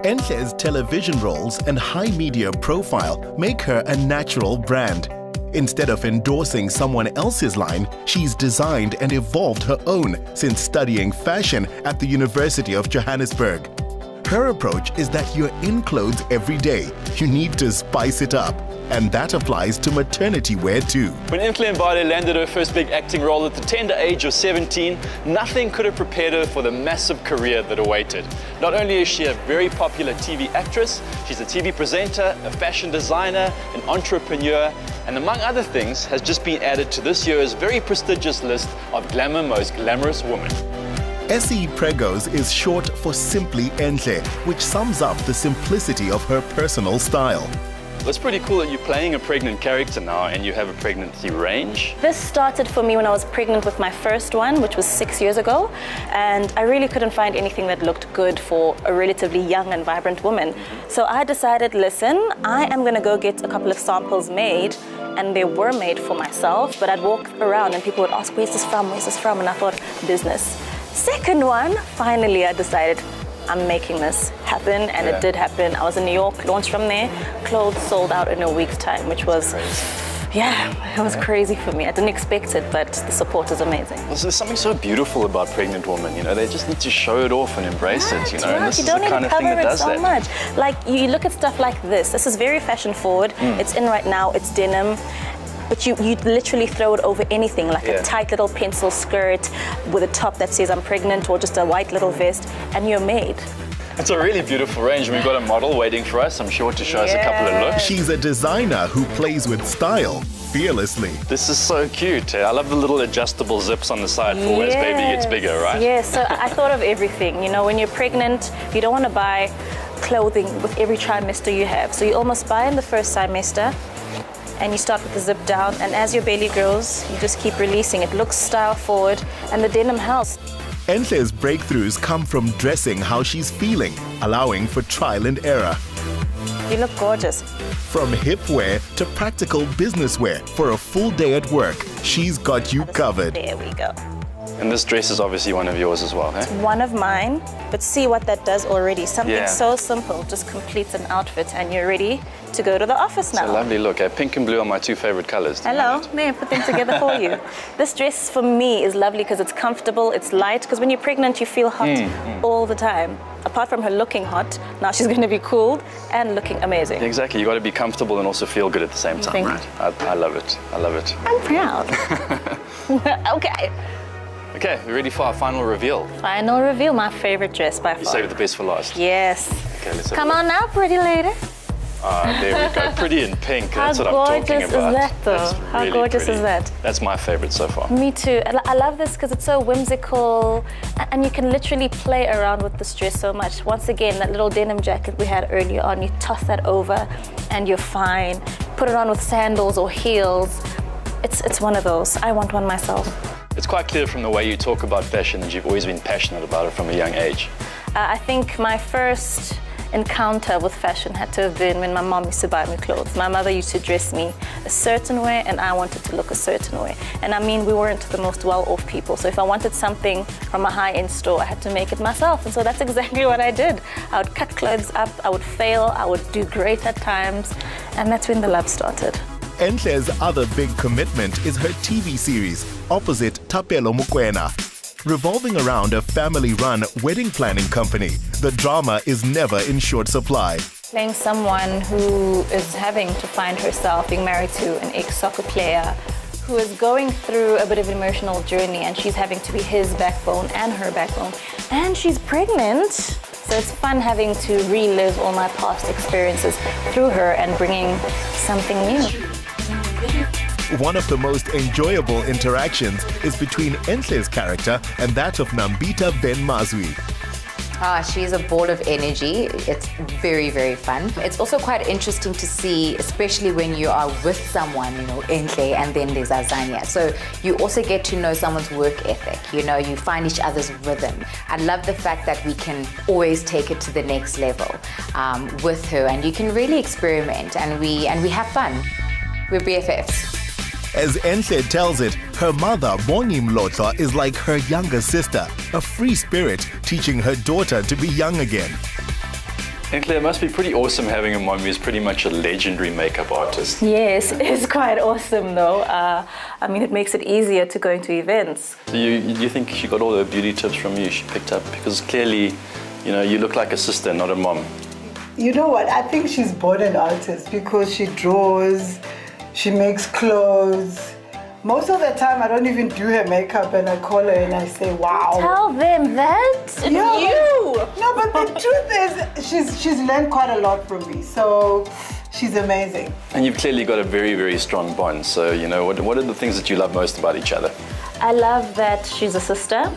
Enhle's television roles and high media profile make her a natural brand. Instead of endorsing someone else's line, she's designed and evolved her own since studying fashion at the University of Johannesburg. Her approach is that you're in clothes every day. You need to spice it up. And that applies to maternity wear too. When Enhle Mbali landed her first big acting role at the tender age of 17, nothing could have prepared her for the massive career that awaited. Not only is she a very popular TV actress, she's a TV presenter, a fashion designer, an entrepreneur, and among other things, has just been added to this year's very prestigious list of Glamour Most Glamorous Women. SE Pregos is short for simply Enhle, which sums up the simplicity of her personal style. It's pretty cool that you're playing a pregnant character now and you have a pregnancy range. This started for me when I was pregnant with my first one, which was 6 years ago, and I really couldn't find anything that looked good for a relatively young and vibrant woman. So I decided, listen, I am going to go get a couple of samples made, and they were made for myself, but I'd walk around and people would ask, where's this from, where's this from? And I thought, business. Second one, finally I decided, I'm making this happen, and it did happen. I was in New York, launched from there, clothes sold out in a week's time, which was, it was crazy for me. I didn't expect it, but the support is amazing. Well, there's something so beautiful about pregnant women, you know, they just need to show it off and embrace it, you know, and this is the kind of thing that does that. Much. Like, you look at stuff like this. This is very fashion forward. It's in right now, it's denim. But you literally throw it over anything, like a tight little pencil skirt with a top that says I'm pregnant, or just a white little vest, and you're made. It's a really beautiful range. We've got a model waiting for us, I'm sure, to show us a couple of looks. She's a designer who plays with style fearlessly. This is so cute. I love the little adjustable zips on the side for as baby gets bigger, right? Yes, so I thought of everything. You know, when you're pregnant, you don't want to buy clothing with every trimester you have. So you almost buy in the first trimester, and you start with the zip down, and as your belly grows, you just keep releasing. It looks style forward, and the denim helps. Enhle's breakthroughs come from dressing how she's feeling, allowing for trial and error. You look gorgeous. From hip wear to practical business wear, for a full day at work, she's got you covered. There we go. And this dress is obviously one of yours as well, eh? It's one of mine, but see what that does already. Something so simple just completes an outfit, and you're ready to go to the office now. It's a lovely look. Pink and blue are my two favorite colors. Hello, may I put them together for you? This dress for me is lovely because it's comfortable, it's light, because when you're pregnant you feel hot all the time. Apart from her looking hot, now she's going to be cooled and looking amazing. Exactly, you got to be comfortable and also feel good at the same time, right? I love it, I love it. I'm proud. Okay. Okay, we're ready for our final reveal. Final reveal, my favorite dress by far. You saved the best for last. Yes. Okay, let's Come on now, pretty lady. There we go, pretty in pink. That's what I'm talking about. How gorgeous is that, though? How gorgeous is that? That's my favorite so far. Me too. I love this because it's so whimsical, and you can literally play around with this dress so much. Once again, that little denim jacket we had earlier on, you toss that over and you're fine. Put it on with sandals or heels. It's one of those. I want one myself. It's quite clear from the way you talk about fashion that you've always been passionate about it from a young age. I think my first encounter with fashion had to have been when my mom used to buy me clothes. My mother used to dress me a certain way, and I wanted to look a certain way. And I mean, we weren't the most well-off people, so if I wanted something from a high-end store, I had to make it myself. And so that's exactly what I did. I would cut clothes up, I would fail, I would do great at times, and that's when the love started. Enhle's other big commitment is her TV series, opposite Thapelo Mokoena. Revolving around a family-run wedding planning company, the drama is never in short supply. Playing someone who is having to find herself being married to an ex-soccer player who is going through a bit of an emotional journey, and she's having to be his backbone and her backbone. And she's pregnant, so it's fun having to relive all my past experiences through her and bringing something new. One of the most enjoyable interactions is between Enhle's character and that of Nambita Ben Mazwi. She's a ball of energy. It's very, very fun. It's also quite interesting to see, especially when you are with someone, you know, Enhle, and then there's Azania. So you also get to know someone's work ethic. You know, you find each other's rhythm. I love the fact that we can always take it to the next level with her, and you can really experiment, and we have fun. We're BFFs. As Enhle tells it, her mother, Bongi Mlotla, is like her younger sister, a free spirit teaching her daughter to be young again. Enhle, it must be pretty awesome having a mom who's pretty much a legendary makeup artist. Yes, it's quite awesome though. I mean, it makes it easier to go into events. Do you think she got all her beauty tips from you she picked up? Because clearly, you know, you look like a sister, not a mom. You know what? I think she's born an artist because she draws, she makes clothes. Most of the time, I don't even do her makeup, and I call her and I say, "Wow." Tell them that. It's you. No, but the truth is, she's learned quite a lot from me. So she's amazing. And you've clearly got a very, very strong bond. So, you know, what are the things that you love most about each other? I love that she's a sister.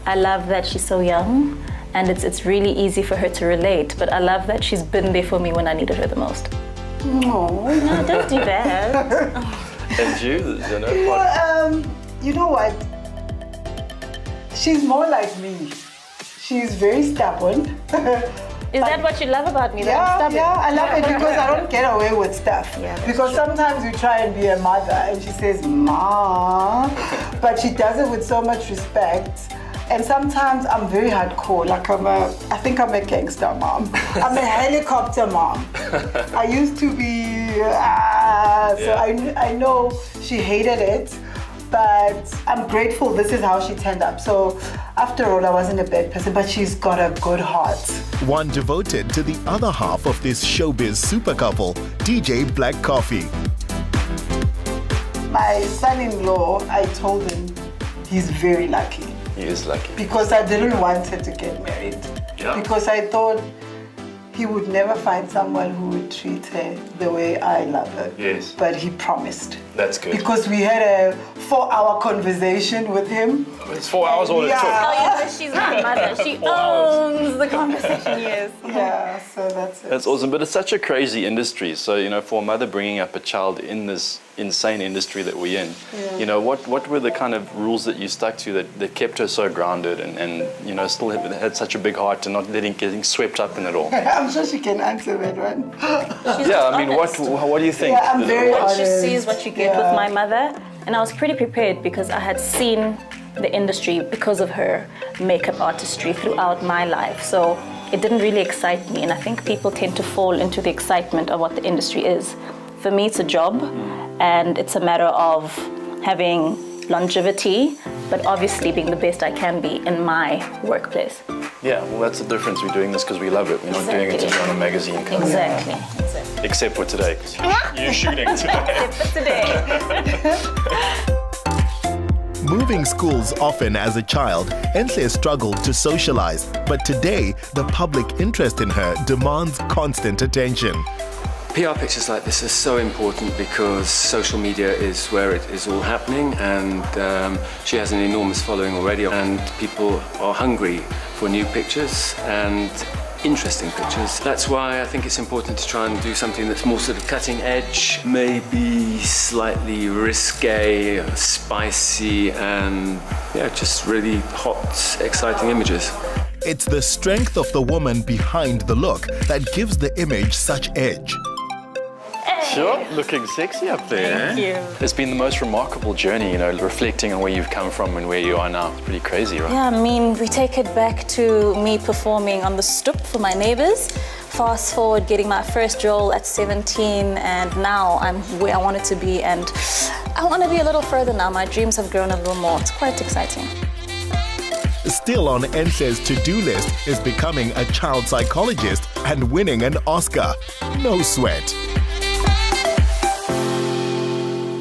I love that she's so young. And it's really easy for her to relate, but I love that she's been there for me when I needed her the most. No, don't do that. And you know what? She's more like me. She's very stubborn. Is that what you love about me? That I'm stubborn? Yeah, I love it because I don't get away with stuff. Yeah, because sometimes you try and be a mother and she says, "Ma," but she does it with so much respect. And sometimes I'm very hardcore, like I think I'm a gangster mom. I'm a helicopter mom. I used to be, so I know she hated it, but I'm grateful this is how she turned up. So after all, I wasn't a bad person, but she's got a good heart. One devoted to the other half of this showbiz super couple, DJ Black Coffee. My son-in-law, I told him he's very lucky. He is lucky. Because I didn't want her to get married. Yeah. Because I thought he would never find someone who would treat her the way I love her. Yes. But he promised. That's good. Because we had a 4-hour conversation with him. It's 4 hours all it took. Oh, she's my mother. She owns the conversation, yes. Yeah, so that's it. That's awesome, but it's such a crazy industry. So, you know, for a mother bringing up a child in this insane industry that we're in, you know, what were the kind of rules that you stuck to that kept her so grounded and you know, still had such a big heart and not getting swept up in it all? I'm sure she can answer that one. Yeah, I mean, what do you think? Yeah, I'm very honest. What you see is what you get with my mother. And I was pretty prepared because I had seen the industry because of her makeup artistry throughout my life. So it didn't really excite me. And I think people tend to fall into the excitement of what the industry is. For me, it's a job, and it's a matter of having longevity, but obviously being the best I can be in my workplace. Yeah, well, that's the difference. We're doing this because we love it. We're not doing it to be on a magazine cover. Exactly. Except for today. You're shooting today. Except for today. Moving schools often as a child, Enhle struggled to socialize, but today the public interest in her demands constant attention. PR pictures like this are so important because social media is where it is all happening, and she has an enormous following already, and people are hungry for new pictures and interesting pictures. That's why I think it's important to try and do something that's more sort of cutting edge, maybe slightly risque, spicy, and yeah, just really hot, exciting images. It's the strength of the woman behind the look that gives the image such edge. Sure, looking sexy up there. Thank you. It's been the most remarkable journey, you know, reflecting on where you've come from and where you are now. It's pretty crazy, right? Yeah, I mean, we take it back to me performing on the stoop for my neighbors. Fast forward, getting my first role at 17, and now I'm where I wanted to be, and I want to be a little further now. My dreams have grown a little more. It's quite exciting. Still on Enhle's to-do list is becoming a child psychologist and winning an Oscar. No sweat.